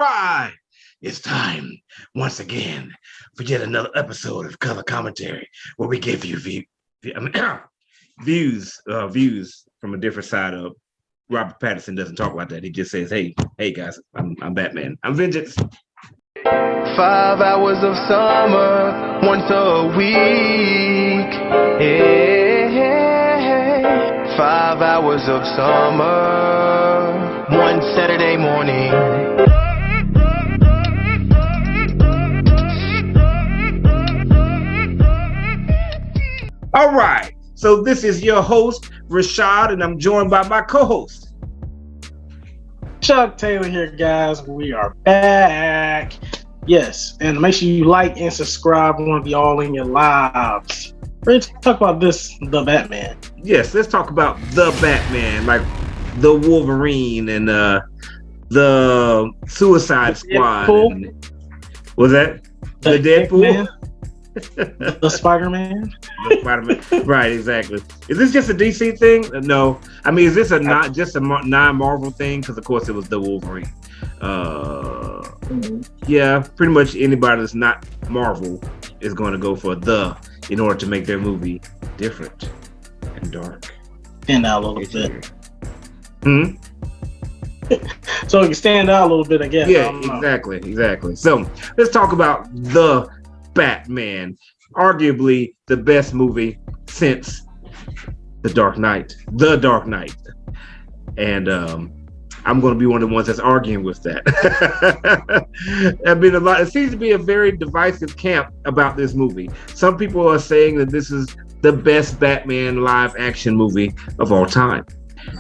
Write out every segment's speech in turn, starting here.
Right. It's time once again for yet another episode of Color Commentary, where we give you views from a different side of. Robert Pattinson doesn't talk about that. He just says, "Hey guys, I'm Batman. I'm Vengeance." 5 hours of summer, once a week. Hey, 5 hours of summer, one Saturday morning. All right. So this is your host, Rashad, and I'm joined by my co-host, Chuck Taylor here, guys. We are back. Yes, and make sure you like and subscribe. We want to be all in your lives. Ready to talk about the Batman. Yes, let's talk about the Batman, like the Wolverine and the Suicide Squad. Was that the Deadpool? The Spider-Man. The Spider-Man. Right, exactly. Is this just a DC thing? No. I mean, is this not just a non-Marvel thing? Because, of course, it was the Wolverine. Yeah, pretty much anybody that's not Marvel is going to go for in order to make their movie different and dark. Stand out a little bit. So it can stand out a little bit, I guess. Yeah, exactly. So let's talk about the Batman, arguably the best movie since The Dark Knight. And I'm going to be one of the ones that's arguing with that. It seems to be a very divisive camp about this movie. Some people are saying that this is the best Batman live action movie of all time.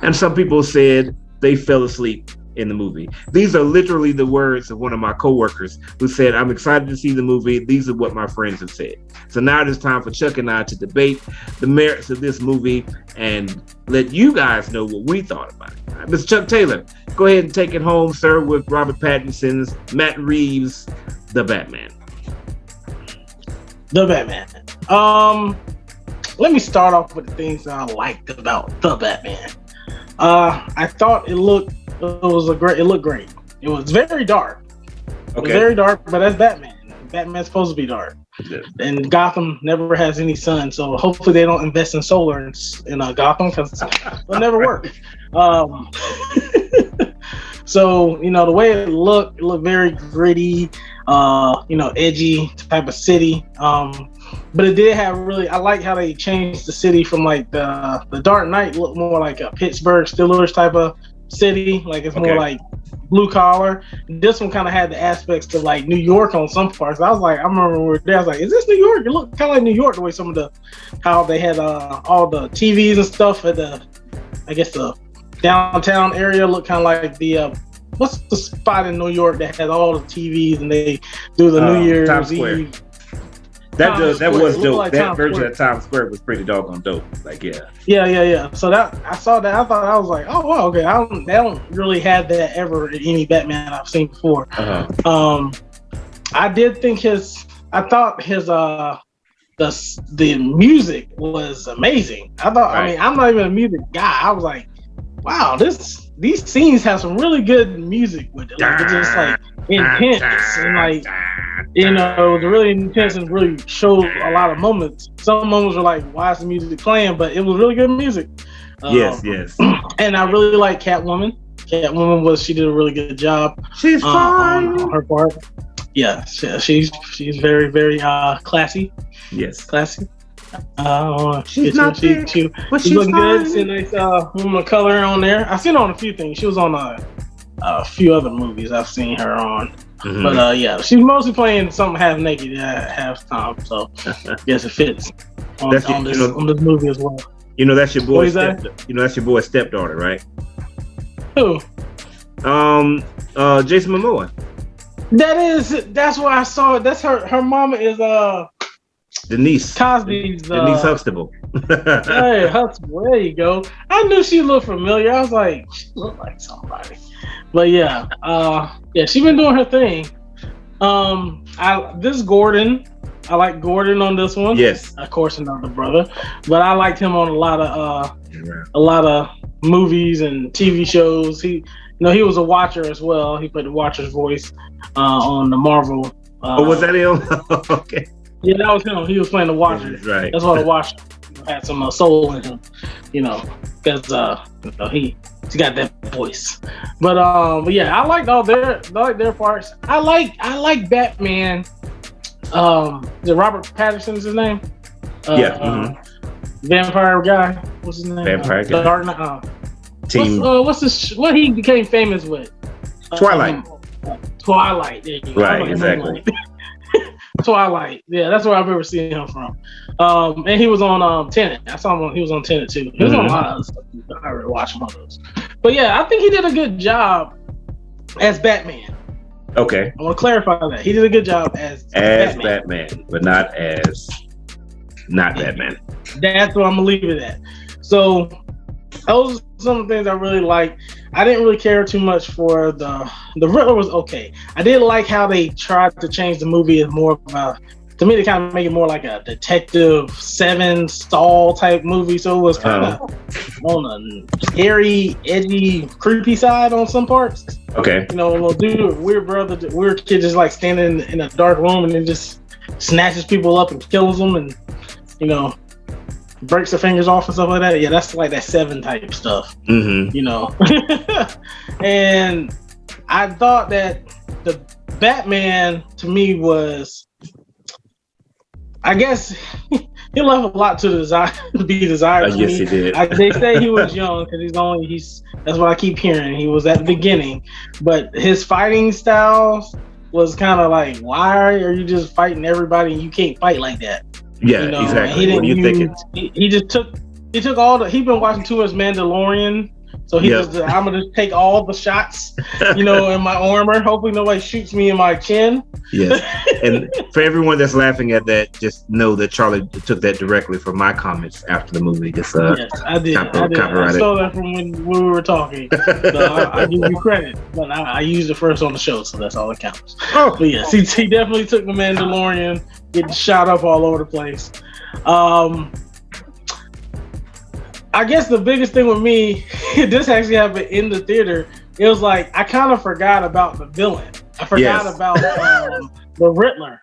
And some people said they fell asleep in the movie. These are literally the words of one of my coworkers who said, "I'm excited to see the movie. These are what my friends have said." So now it is time for Chuck and I to debate the merits of this movie and let you guys know what we thought about it. All right, Mr. Chuck Taylor, go ahead and take it home, sir, with Robert Pattinson's Matt Reeves, The Batman. The Batman. Let me start off with the things that I liked about The Batman. I thought it looked great. It was very dark. It was very dark, but that's Batman. Batman's supposed to be dark. Yeah. And Gotham never has any sun, so hopefully they don't invest in solar in Gotham, because it'll never work. So, the way it looked very gritty, edgy type of city. But it did have I like how they changed the city from like the Dark Knight looked more like a Pittsburgh Steelers type of city. Like it's more like blue collar. This one kind of had the aspects of like New York on some parts. I remember when we were there, I was like, is this New York? It looked kind of like New York the way how they had all the TVs and stuff at the downtown area looked kind of like the what's the spot in New York that had all the TVs and they do the New Year's Times Square. Eve. That was dope. Like that version of Times Square was pretty doggone dope. Like, yeah. So I saw that. I was like, oh wow, okay. They don't really have that ever in any Batman I've seen before. I did think I thought his the music was amazing. I thought. Right. I mean, I'm not even a music guy. I was like, wow, these scenes have some really good music with it. Like, it's just like intense and like. It was really intense and really showed a lot of moments. Some moments were like, why is the music playing? But it was really good music. Yes. And I really like Catwoman. She did a really good job. She's fine on her part. Yeah, she's very, very classy. Yes. Classy. She's not big, but she's looking good. She's a nice woman of color on there. I've seen her on a few things. She was on a few other movies I've seen her on. Mm-hmm. But she's mostly playing something half naked at half time, so I guess it fits on this movie as well. That's your boy. That's your boy's stepdaughter, right? Who? Jason Momoa. That's why I saw it. That's her mama is Denise Cosby's Denise Huxtable. Hey, Huxtable, there you go. I knew she looked familiar. I was like, she looked like somebody. But she's been doing her thing. This Gordon, I like Gordon on this one. Yes, of course, another brother, but I liked him on a lot of movies and TV shows. He No, he was a Watcher as well. He played the Watcher's voice on the Marvel. Was that him? Okay. Yeah, that was him. He was playing the Watcher. Right. That's why the Watcher had some soul in him, because he got that voice. But yeah, I liked their parts. I like Batman. Is it Robert Pattinson's his name? Yeah. Vampire guy. What's his name? Vampire guy. Dark Knight. Team. What he became famous with? Twilight. Twilight. There you go. Right. Exactly. Twilight. Yeah, that's where I remember seeing him from. And he was on Tenet. I saw him. He was on Tenet too. He was on a lot of other stuff. I really watched one of those. But yeah, I think he did a good job as Batman. Okay. I want to clarify that he did a good job as Batman, but not Batman. That's what I'm gonna leave it at. So those are some of the things I really like. I didn't really care too much for the Riddler. Was okay. I did like how they tried to change the movie as more of a, to me, they kind of make it more like a Detective 7 stall type movie. So it was kind of on a scary, edgy, creepy side on some parts. Okay. Little dude, weird kid just like standing in a dark room and then just snatches people up and kills them and, breaks their fingers off and stuff like that. Yeah, that's like that 7 type stuff. And I thought that the Batman to me was, I guess he left a lot to be desired. Yes, he did. They say he was young because that's what I keep hearing. He was at the beginning, but his fighting styles was kind of like, why are you just fighting everybody and you can't fight like that? Yeah, exactly. What do you think? He took all the. He's been watching too much Mandalorian, so I'm gonna just take all the shots, in my armor. Hopefully nobody shoots me in my chin. Yes, and for everyone that's laughing at that, just know that Charlie took that directly from my comments after the movie. Just yes, I did. I saw that from when we were talking. So I give you credit, but I used it first on the show, so that's all that counts. Oh, but yes, he definitely took the Mandalorian, getting shot up all over the place. I guess the biggest thing with me, this actually happened in the theater. It was like I kind of forgot about the villain. I forgot about the Riddler.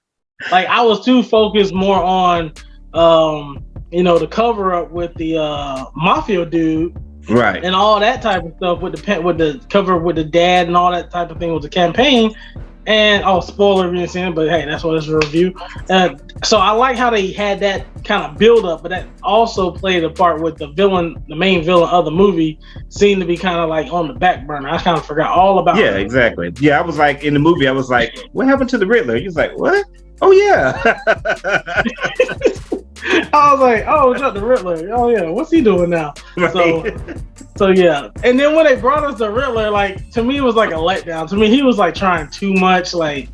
Like I was too focused more on, the cover up with the mafia dude, right, and all that type of stuff with the cover up with the dad and all that type of thing with the campaign. And spoiler if you didn't see it, but hey, that's what it's a review. So I like how they had that kind of build up, but that also played a part with the main villain of the movie seemed to be kind of like on the back burner. I kind of forgot all about it. Exactly. Yeah, I was like, in the movie, I was like, what happened to the Riddler? He was like, what? Oh, yeah. I was like, oh, it's not the Riddler. Oh, yeah. What's he doing now? Right. So yeah. And then when they brought us the Riddler, like, to me, it was like a letdown. To me, he was like trying too much. Like,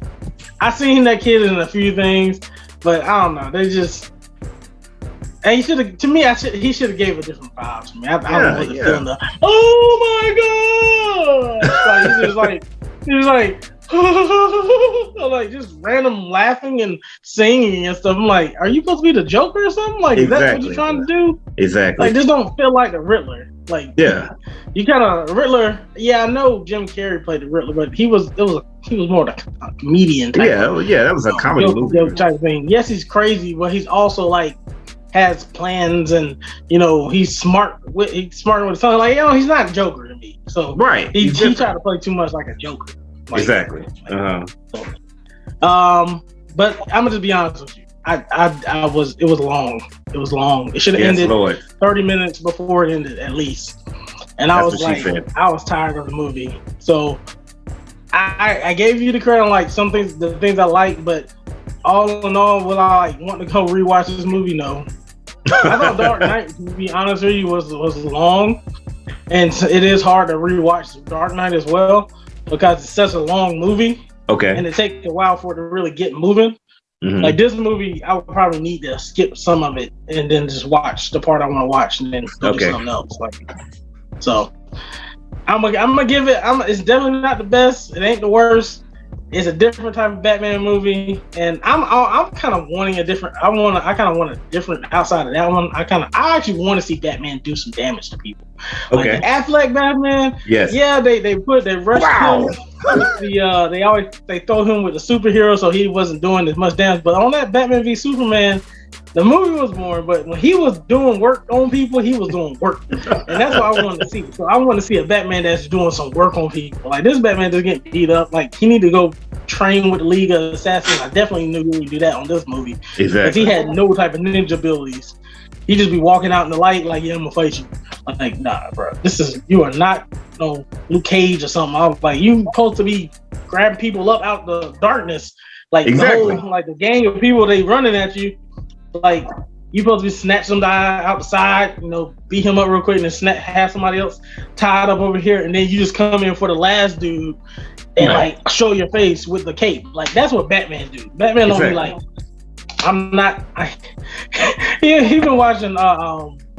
I seen that kid in a few things, but I don't know. They just, and he should have, to me, he should have gave a different vibe to me. I don't know the feeling of, oh my God. He was like, like just random laughing and singing and stuff. I'm like, are you supposed to be the Joker or something? Like, is that what you're trying to do? Exactly. Like, this don't feel like the Riddler. Like, you kind of Riddler. Yeah, I know Jim Carrey played the Riddler, but he was more the comedian type. That was a comedy movie type thing. Yes, he's crazy, but he's also like has plans and he's smart with his son. Like, he's not a Joker to me. So right, he tried to play too much like a Joker. Like, exactly. But I'm gonna just be honest with you. It was long. It was long. It should have ended 30 minutes before it ended at least. And I was like, I was tired of the movie. So I gave you the credit on like the things I like, but all in all, will I like want to go rewatch this movie? No. I thought Dark Knight, to be honest with you, was long, and it is hard to rewatch Dark Knight as well because it's such a long movie. Okay. And it takes a while for it to really get moving. Mm-hmm. Like this movie, I would probably need to skip some of it and then just watch the part I want to watch and then do something else. Like, so I'm gonna give it. It's definitely not the best. It ain't the worst. It's a different type of Batman movie, and I'm kind of wanting a different. I kind of want a different outside of that one. I actually want to see Batman do some damage to people. Okay. Like the Affleck Batman. Yes. Yeah, they rushed him. With they throw him with the superhero, so he wasn't doing as much damage. But on that Batman v Superman, the movie was boring, but when he was doing work on people, he was doing work. And that's what I wanted to see. So I want to see a Batman that's doing some work on people. Like this Batman just getting beat up. Like he need to go train with the League of Assassins. I definitely knew he would do that on this movie. Exactly. Because he had no type of ninja abilities. He just be walking out in the light like, yeah, I'm gonna fight you. I'm like, nah, bro. You are not no Luke Cage or something. I was like, you supposed to be grabbing people up out the darkness. Like exactly. The gang of people they running at you. Like you supposed to be snatch some guy out the side, beat him up real quick, and then have somebody else tied up over here, and then you just come in for the last dude and like show your face with the cape. Like that's what Batman do. Batman don't be like, I'm not. He been watching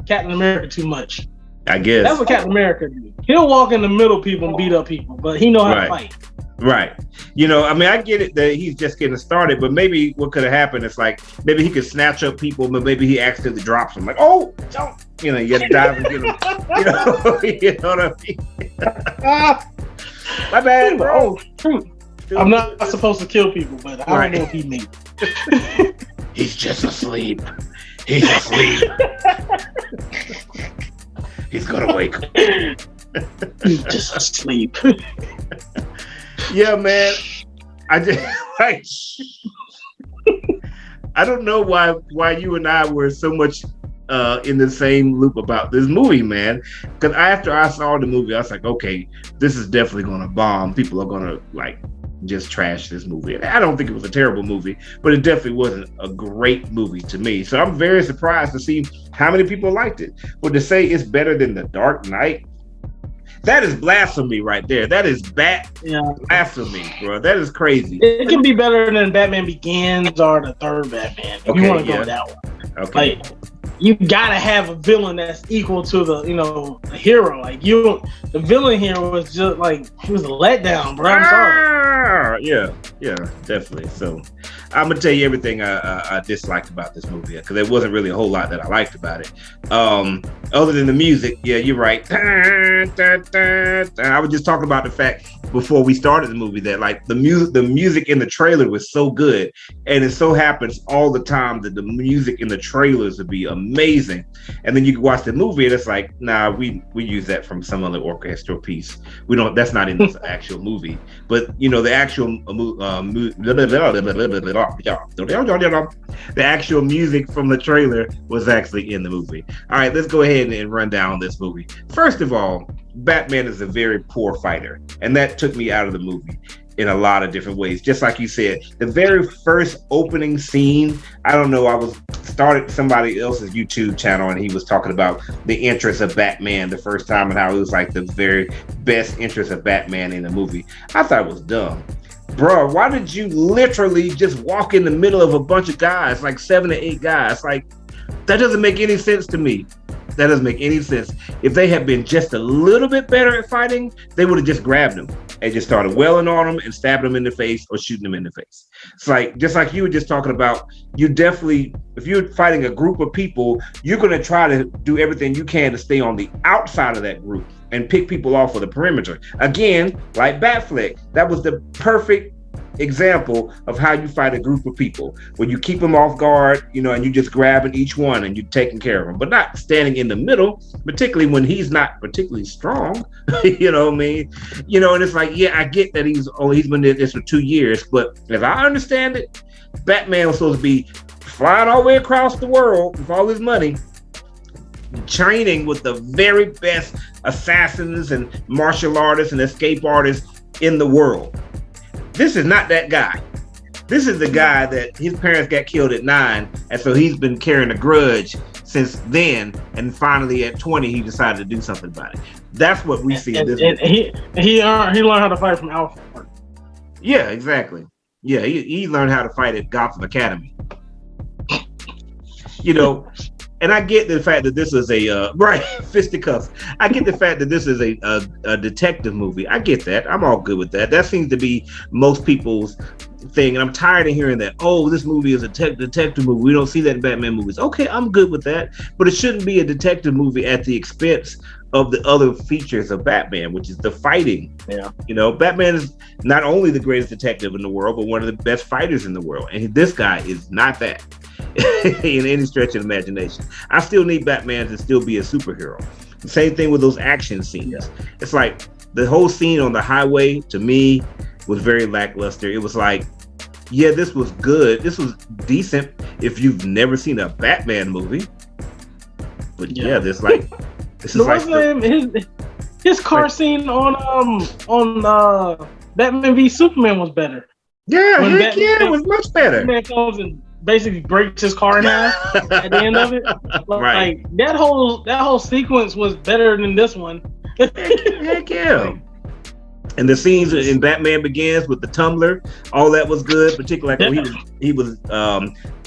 Captain America too much. I guess that's what Captain America do. He'll walk in the middle of people and beat up people, but he know how to fight. Right. I get it that he's just getting started, but maybe what could have happened is like maybe he could snatch up people, but maybe he accidentally drops them. Like, oh, don't, you got to dive and get him. You know what I mean? My bad, bro. Oh, true. I'm not supposed to kill people, but I don't know if he made it. He's just asleep. He's asleep. He's gonna wake up. He's just asleep. Yeah, man. I just I don't know why you and I were so much in the same loop about this movie, man. Because after I saw the movie, I was like, okay, this is definitely gonna bomb. People are gonna like just trash this movie. And I don't think it was a terrible movie, but it definitely wasn't a great movie to me. So I'm very surprised to see how many people liked it. But to say it's better than The Dark Knight, that is blasphemy right there. That is blasphemy, bro. That is crazy. It can be better than Batman Begins or the third Batman. If you want to go with that one. Okay. Like, you gotta have a villain that's equal to the hero. Like the villain here was just like he was a letdown, bro. I'm sorry. Yeah, definitely. So I'm gonna tell you everything I disliked about this movie because there wasn't really a whole lot that I liked about it. Other than the music, yeah, you're right. I was just talking about the fact before we started the movie that like the music in the trailer was so good, and it so happens all the time that the music in the trailers would be amazing, and then you can watch the movie and it's like, nah, we use that from some other orchestral piece. We don't. That's not in the actual movie, but the actual the actual music from the trailer was actually in the movie. All right, let's go ahead and run down this movie. First of all, Batman is a very poor fighter, and that took me out of the movie in a lot of different ways. Just like you said, the very first opening scene, I don't know, I started somebody else's YouTube channel and he was talking about the interest of Batman the first time and how it was like the very best interest of Batman in the movie. I thought it was dumb. Bro, why did you literally just walk in the middle of a bunch of guys, like 7 to 8 guys? Like, that doesn't make any sense to me. That doesn't make any sense. If they had been just a little bit better at fighting, they would have just grabbed them and just started welling on them and stabbing them in the face or shooting them in the face. It's like, just like you were just talking about, you definitely, if you're fighting a group of people, you're going to try to do everything you can to stay on the outside of that group and pick people off of the perimeter. Again, like Batfleck, that was the perfect example of how you fight a group of people, when you keep them off guard, and you just grabbing each one and you're taking care of them, but not standing in the middle, particularly when he's not particularly strong. You know what I mean? And it's like, yeah, I get that he's been in this for 2 years, but as I understand it, Batman was supposed to be flying all the way across the world with all his money, training with the very best assassins and martial artists and escape artists in the world. This is not that guy. This is the guy that his parents got killed at 9, and so he's been carrying a grudge since then, and finally at 20 he decided to do something about it. That's what we see in this movie. He learned how to fight from Alpha. Yeah, exactly. Yeah, he learned how to fight at Gotham Academy. And I get the fact that this is a right fisticuffs. I get the fact that this is a detective movie. I get that. I'm all good with that. That seems to be most people's thing, and I'm tired of hearing that. Oh, this movie is a detective movie. We don't see that in Batman movies. Okay, I'm good with that, but it shouldn't be a detective movie at the expense of the other features of Batman, which is the fighting. Yeah, you know, Batman is not only the greatest detective in the world, but one of the best fighters in the world, and this guy is not that in any stretch of imagination. I still need Batman to still be a superhero. The same thing with those action scenes. Yeah. It's like the whole scene on the highway to me was very lackluster. It was like, yeah, this was good. This was decent if you've never seen a Batman movie. But yeah, this like this is like his car scene on Batman v Superman was better. Yeah, it was much better. Batman comes and basically breaks his car in half at the end of it. Right. Like that whole sequence was better than this one. Heck yeah. And the scenes in Batman Begins with the tumbler, all that was good. Particularly like he was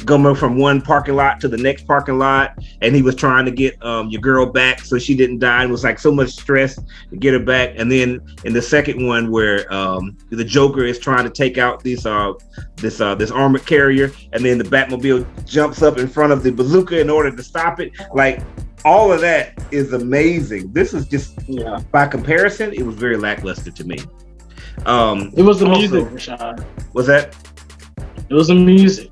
going from one parking lot to the next parking lot, and he was trying to get your girl back so she didn't die. It was like so much stress to get her back. And then in the second one where the Joker is trying to take out this armored carrier, and then the Batmobile jumps up in front of the bazooka in order to stop it. Like, all of that is amazing. This is just, by comparison, it was very lackluster to me. It was the music, Rashad. Was that? It was the music.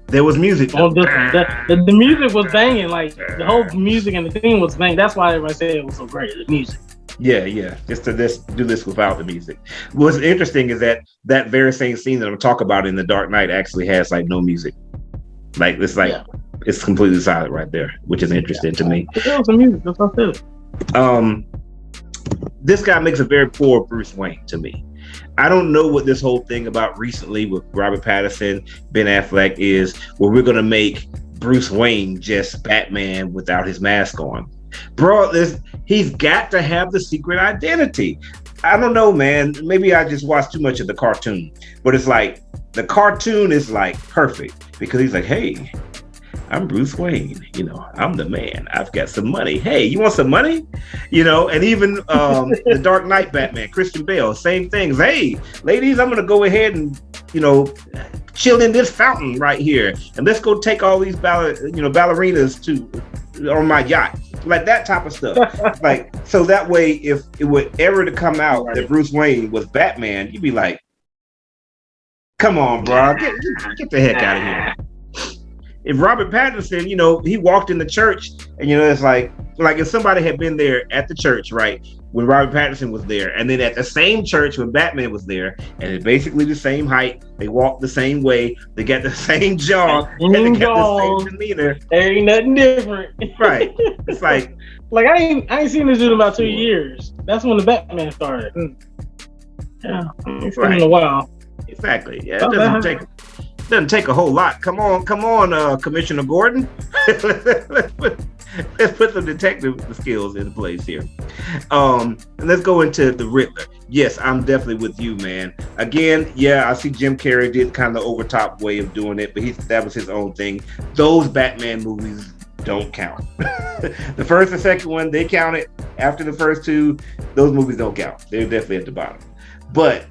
There was music. Oh, the music was banging. Like, the whole music and the theme was banging. That's why everybody said it was so great, the music. Yeah. Just to do this without the music. What's interesting is that very same scene that I'm talking about in The Dark Knight actually has like no music. Like, it's like... Yeah. It's completely silent right there, which is interesting to me. This guy makes a very poor Bruce Wayne to me. I don't know what this whole thing about recently with Robert Pattinson, Ben Affleck is, where we're gonna make Bruce Wayne just Batman without his mask on. Bro, he's got to have the secret identity. I don't know, man. Maybe I just watched too much of the cartoon, but it's like the cartoon is like perfect because he's like, hey, I'm Bruce Wayne, I'm the man. I've got some money. Hey, you want some money? And even the Dark Knight Batman, Christian Bale, same things. Hey, ladies, I'm going to go ahead and, chill in this fountain right here. And let's go take all these ballerinas on my yacht. Like that type of stuff. Like, so that way, if it were ever to come out that Bruce Wayne was Batman, you'd be like, come on, bro, get the heck out of here. If Robert Pattinson, he walked in the church and, it's like if somebody had been there at the church, right, when Robert Pattinson was there, and then at the same church when Batman was there, and it's basically the same height, they walk the same way, they got the same jaw, and they got the same demeanor. There ain't nothing different. Right. It's like I ain't seen this dude in about 2 years. That's when the Batman started. Yeah, it's been a while. Exactly. Yeah, it doesn't take a whole lot. Come on, Commissioner Gordon. Let's put some detective skills in place here. And let's go into the Riddler. Yes, I'm definitely with you, man. Again, I see Jim Carrey did kind of overtop way of doing it, but that was his own thing. Those Batman movies don't count. The first and second one, they counted. After the first two, those movies don't count. They're definitely at the bottom. But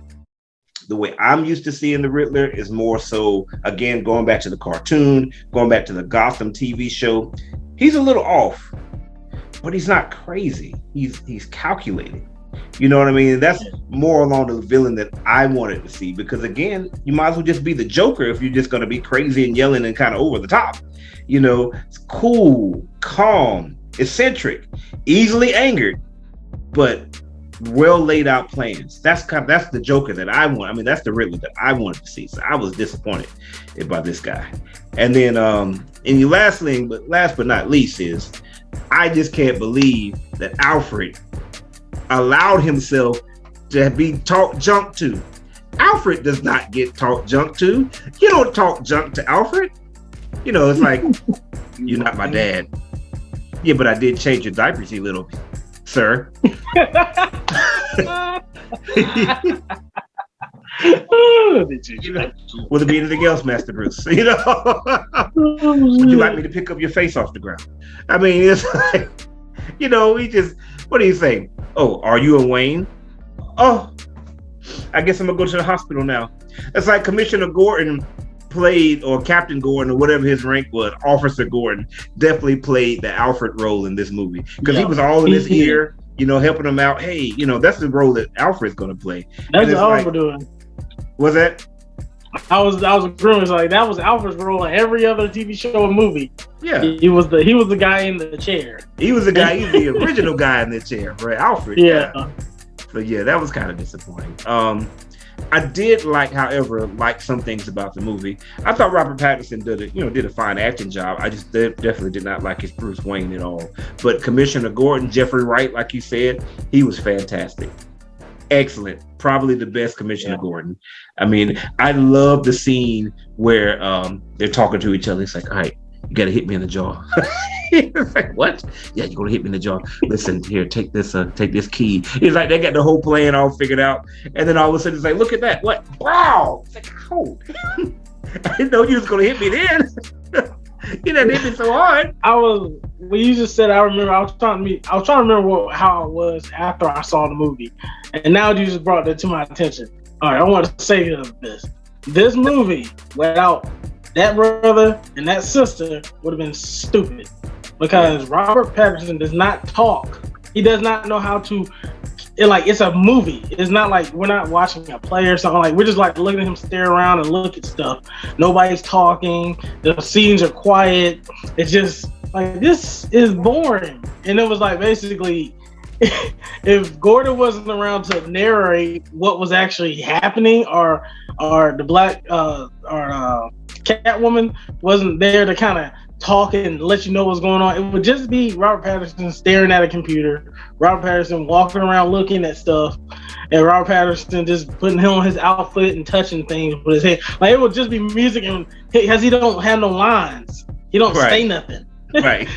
the way I'm used to seeing the Riddler is more so, again, going back to the cartoon, going back to the Gotham TV show. He's a little off, but he's not crazy. He's calculated. You know what I mean? That's more along the villain that I wanted to see, because again, you might as well just be the Joker if you're just going to be crazy and yelling and kind of over the top. It's cool, calm, eccentric, easily angered, but well laid out plans. That's the Joker that I want. I mean, that's the Riddler that I wanted to see. So I was disappointed by this guy. And then, and the last but not least is, I just can't believe that Alfred allowed himself to be talked junk to. Alfred does not get talked junk to. You don't talk junk to Alfred. It's like, you're not my dad. Yeah, but I did change your diapers, you little sir. Will there be anything else, Master Bruce? You know, would you like me to pick up your face off the ground? I mean, it's like, you know, what do you say? Oh, are you a Wayne? Oh, I guess I'm gonna go to the hospital now. It's like Commissioner Gordon played, or Captain Gordon, or whatever his rank was, Officer Gordon, definitely played the Alfred role in this movie, because he was all in his ear, you know, helping him out. Hey, you know, that's the role that Alfred's gonna play. That's what Alfred doing. Was that? I was agreeing. It's like that was Alfred's role in every other TV show and movie. Yeah, he was the guy in the chair. He was the guy. He's the original guy in the chair, right? Alfred. Yeah. So yeah, that was kind of disappointing. I did however, some things about the movie. I thought Robert Pattinson did a fine acting job. I just definitely did not like his Bruce Wayne at all. But Commissioner Gordon, Jeffrey Wright, like you said, he was fantastic. Excellent. Probably the best Commissioner Gordon. I mean, I love the scene where they're talking to each other. It's like, all right, you got to hit me in the jaw. It's like, what? Yeah, you're going to hit me in the jaw. Listen, here, take this key. It's like they got the whole plan all figured out. And then all of a sudden it's like, look at that. What? Wow. It's like, oh. I didn't know you was going to hit me then. You done hit me so hard. When you just said, I was trying to remember how it was after I saw the movie. And now you just brought that to my attention. All right, I want to say this. This movie, without that brother and that sister, would have been stupid. Because Robert Pattinson does not talk. He does not know how to. It's a movie. It's not like we're not watching a play or something. Like, we're just like looking at him stare around and look at stuff. Nobody's talking. The scenes are quiet. It's just like, this is boring. And it was like, basically, if Gordon wasn't around to narrate what was actually happening, or the black or Catwoman wasn't there to kind of talk and let you know what's going on, it would just be Robert Pattinson staring at a computer, Robert Pattinson walking around looking at stuff, and Robert Pattinson just putting him on his outfit and touching things with his hand. Like, it would just be music, and because he don't have no lines, he don't say nothing. Right.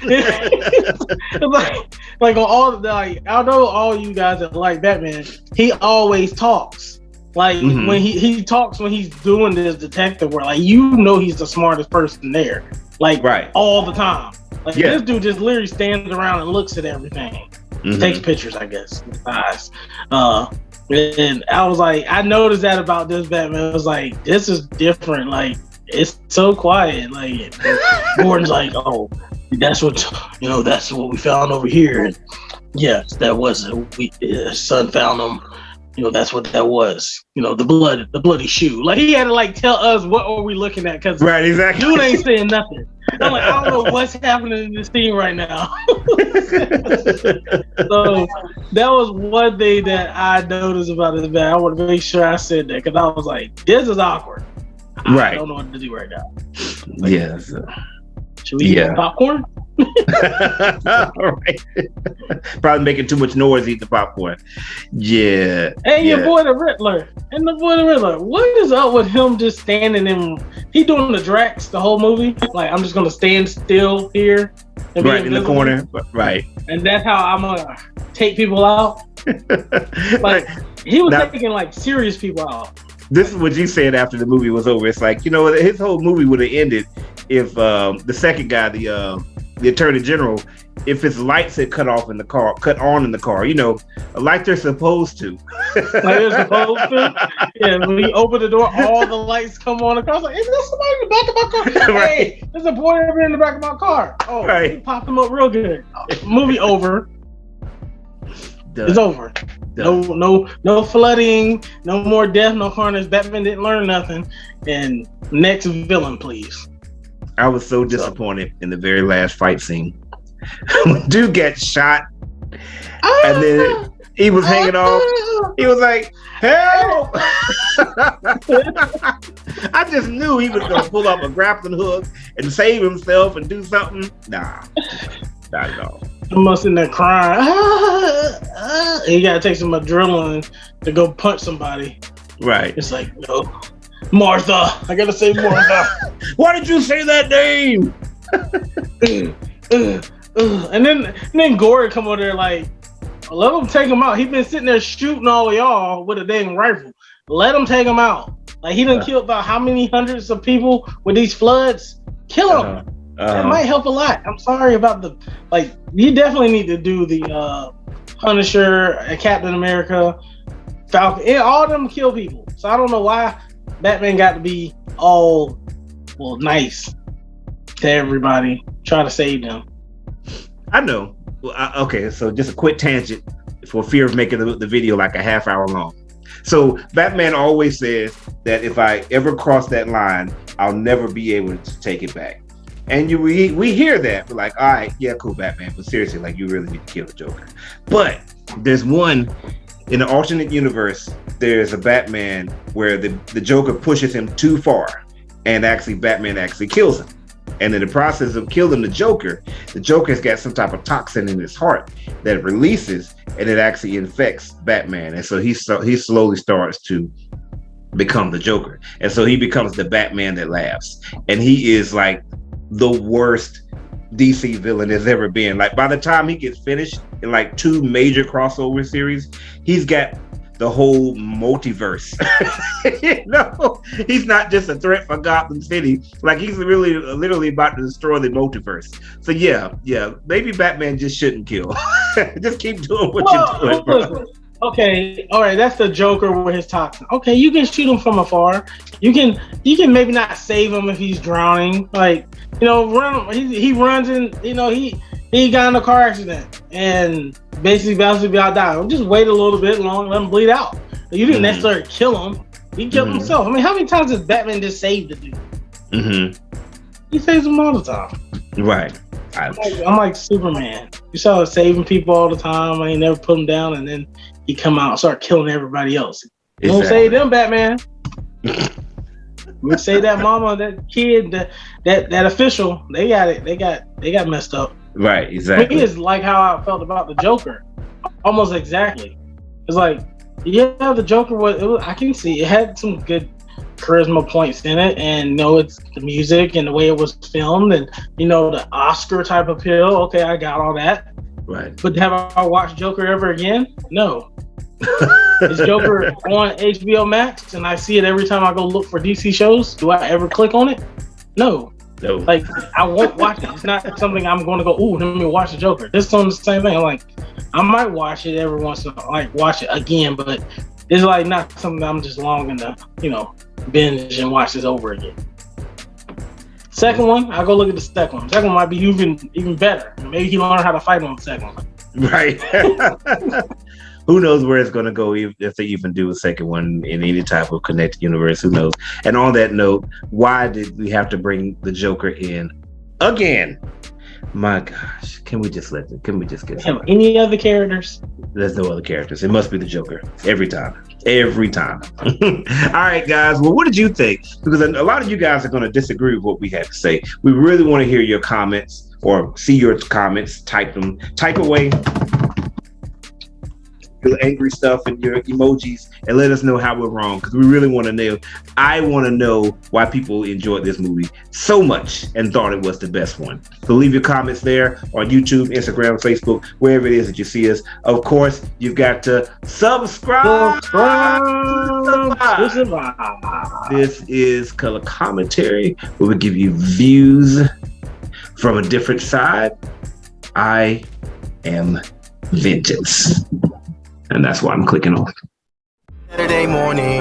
like on all I know all you guys that like Batman, he always talks. Like, when he talks when he's doing this detective work, like, you know, he's the smartest person there. Like, all the time. Like, this dude just literally stands around and looks at everything. Takes pictures, I guess, with his eyes. And I was like, I noticed that about this Batman. I was like, this is different. Like, it's so quiet. Like, Gordon's like, oh, that's what we found over here. And yes, that was his son found him. You know, that's what that was. You know, the bloody shoe. Like, he had to tell us what are we looking at, because exactly. Dude ain't saying nothing. I'm like, I don't know what's happening in this scene right now. So that was one thing that I noticed about this band. I want to make sure I said that, because I was like, this is awkward. I don't know what to do right now. Should we eat popcorn? All right. Probably making too much noise eating the popcorn. Yeah. And your boy the Riddler. What is up with him just standing in? He doing the Drax the whole movie. Like, I'm just gonna stand still here and be in the corner. Right. And that's how I'm gonna take people out. Like, he was taking serious people out. This is what you said after the movie was over. It's like, you know, his whole movie would have ended if the second guy, the Attorney General, if his lights had cut on in the car, you know, like they're supposed to. Like they're supposed to? Yeah, when he opened the door, all the lights come on the car. I was like, is there somebody in the back of my car? Hey, there's a boy over in the back of my car. Oh, he popped him up real good. Movie over. Done. It's over. Done. No flooding, no more death, no carnage. Batman didn't learn nothing. And next villain, please. I was so disappointed in the very last fight scene. Dude got shot, and then he was hanging off. He was like, help! I just knew he was going to pull up a grappling hook and save himself and do something. Nah, not at all. I'm in there crying. He got to take some adrenaline to go punch somebody. Right. It's like, no. Martha. I got to say Martha. Why did you say that name? And then Gordon come over there like, let him take him out. He been sitting there shooting all y'all with a dang rifle. let him take him out. Like he done killed about how many hundreds of people with these floods? Kill him. That might help a lot. I'm sorry about you definitely need to do the Punisher, Captain America, Falcon, and all of them kill people. So I don't know why Batman got to be all nice to everybody, try to save them. I know. Well, okay, so just a quick tangent for fear of making the video like a half hour long. So Batman always says that if I ever cross that line, I'll never be able to take it back. And we hear that. We're like, all right, yeah, cool, Batman. But seriously, like, you really need to kill the Joker. But there's one, in the alternate universe, there's a Batman where the Joker pushes him too far. And actually, Batman actually kills him. And in the process of killing the Joker's got some type of toxin in his heart that releases, and it actually infects Batman. And so he slowly starts to become the Joker. And so he becomes the Batman that laughs. And he is like the worst DC villain there's ever been. Like, by the time he gets finished in like 2 major crossover series, he's got the whole multiverse. He's not just a threat for Gotham City. Like, he's literally about to destroy the multiverse. So yeah, maybe Batman just shouldn't kill. Just keep doing what you're doing, bro. Okay, all right, that's the Joker with his toxin. Okay, you can shoot him from afar. You can maybe not save him if he's drowning. Like, run him. He runs in. He got in a car accident and basically about to die. Just wait a little bit long, let him bleed out. You didn't necessarily kill him. He killed himself. I mean, how many times does Batman just save the dude? He saves him all the time. Right. I'm like Superman. You saw him saving people all the time. I ain't never put him down, and then he come out and start killing everybody else. You don't save them, Batman. We say that mama, that kid, that official, they got it. They got messed up. Right, exactly. It is like how I felt about the Joker, almost exactly. It's like, yeah, the Joker was I can see it had some good charisma points in it, and it's the music and the way it was filmed, and the Oscar type appeal. Okay, I got all that. Right. But have I watched Joker ever again? No. Is Joker on HBO Max and I see it every time I go look for DC shows? Do I ever click on it? No. Like, I won't watch it. It's not something I'm going to go, ooh, let me watch the Joker. This is on the same thing. I'm like, I might watch it every once in a while, like watch it again, but it's like not something I'm just longing to, binge and watch this over again. Second one, I'll go look at the second one. Second one might be even better. Maybe he learned how to fight on the second one. Right. Who knows where it's going to go if they even do a second one in any type of connected universe? Who knows? And on that note, why did we have to bring the Joker in again? My gosh, can we just get have any other characters? There's no other characters. It must be the Joker every time. All right, guys. Well, what did you think? Because a lot of you guys are going to disagree with what we had to say. We really want to hear your comments or see your comments. Type away your angry stuff and your emojis and let us know how we're wrong, because we really want to know. I want to know why people enjoyed this movie so much and thought it was the best one. So leave your comments there on YouTube, Instagram, Facebook, wherever it is that you see us. Of course, you've got to subscribe. This is Color Commentary, where we give you views from a different side. I am Vengeance. And that's why I'm clicking on. Saturday morning.